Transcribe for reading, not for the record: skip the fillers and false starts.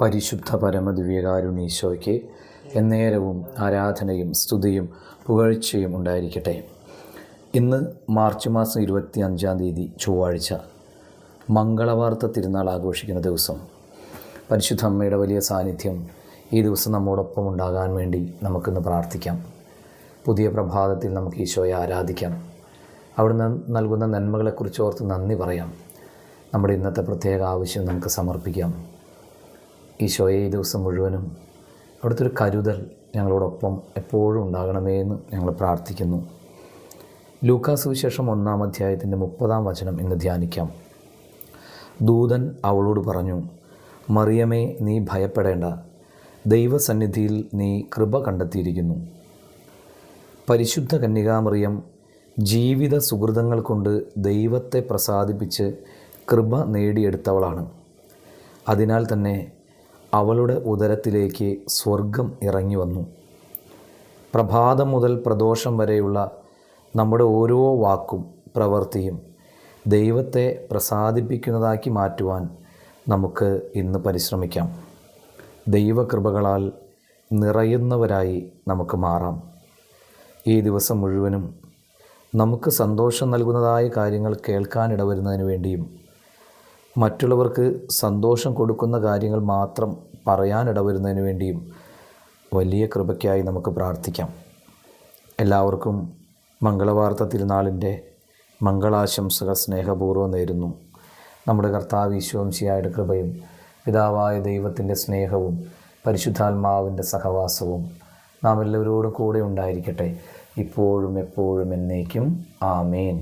പരിശുദ്ധ പരമദിവ്യകാരുണ്യീശോയ്ക്ക് എന്നേരവും ആരാധനയും സ്തുതിയും പുകഴ്ചയും ഉണ്ടായിരിക്കട്ടെ. ഇന്ന് മാർച്ച് മാസം 25-ാം തീയതി ചൊവ്വാഴ്ച, മംഗളവാർത്ത തിരുനാൾ ആഘോഷിക്കുന്ന ദിവസം. പരിശുദ്ധ അമ്മയുടെ വലിയ സാന്നിധ്യം ഈ ദിവസം നമ്മോടൊപ്പം ഉണ്ടാകാൻ വേണ്ടി നമുക്കിന്ന് പ്രാർത്ഥിക്കാം. പുതിയ പ്രഭാതത്തിൽ നമുക്ക് ഈശോയെ ആരാധിക്കാം. അവിടുന്ന് നൽകുന്ന നന്മകളെക്കുറിച്ച് ഓർത്ത് നന്ദി പറയാം. നമ്മുടെ ഇന്നത്തെ പ്രത്യേക ആവശ്യം നമുക്ക് സമർപ്പിക്കാം. ഈശോയെ, ഈ ദിവസം മുഴുവനും അവിടുത്തെ ഒരു കരുതൽ ഞങ്ങളോടൊപ്പം എപ്പോഴും ഉണ്ടാകണമേ എന്ന് ഞങ്ങൾ പ്രാർത്ഥിക്കുന്നു. ലൂക്കാ സുവിശേഷം 1-ാം അധ്യായത്തിൻ്റെ 30-ാം വചനം ഇന്ന് ധ്യാനിക്കാം. ദൂതൻ അവളോട് പറഞ്ഞു, മറിയമേ, നീ ഭയപ്പെടേണ്ട, ദൈവസന്നിധിയിൽ നീ കൃപ കണ്ടെത്തിയിരിക്കുന്നു. പരിശുദ്ധ കന്യകാമറിയം ജീവിത സുഹൃതങ്ങൾ കൊണ്ട് ദൈവത്തെ പ്രസാദിപ്പിച്ച് കൃപ നേടിയെടുത്തവളാണ്. അതിനാൽ തന്നെ അവളുടെ ഉദരത്തിലേക്ക് സ്വർഗം ഇറങ്ങി വന്നു. പ്രഭാതം മുതൽ പ്രദോഷം വരെയുള്ള നമ്മുടെ ഓരോ വാക്കും പ്രവൃത്തിയും ദൈവത്തെ പ്രസാദിപ്പിക്കുന്നതാക്കി മാറ്റുവാൻ നമുക്ക് ഇന്ന് പരിശ്രമിക്കാം. ദൈവകൃപകളാൽ നിറയുന്നവരായി നമുക്ക് മാറാം. ഈ ദിവസം മുഴുവനും നമുക്ക് സന്തോഷം നൽകുന്നതായ കാര്യങ്ങൾ കേൾക്കാനിടവരുന്നതിന് വേണ്ടിയും മറ്റുള്ളവർക്ക് സന്തോഷം കൊടുക്കുന്ന കാര്യങ്ങൾ മാത്രം പറയാനിടവരുന്നതിന് വേണ്ടിയും വലിയ കൃപയ്ക്കായി നമുക്ക് പ്രാർത്ഥിക്കാം. എല്ലാവർക്കും മംഗളവാർത്ത തിരുനാളിൻ്റെ മംഗളാശംസകൾ സ്നേഹപൂർവ്വം നേരുന്നു. നമ്മുടെ കർത്താവ് ഈശോ മിശിഹായുടെ കൃപയും പിതാവായ ദൈവത്തിൻ്റെ സ്നേഹവും പരിശുദ്ധാത്മാവിൻ്റെ സഹവാസവും നാം എല്ലാവരോടും കൂടെ ഉണ്ടായിരിക്കട്ടെ, ഇപ്പോഴും എപ്പോഴും എന്നേക്കും. ആമേൻ.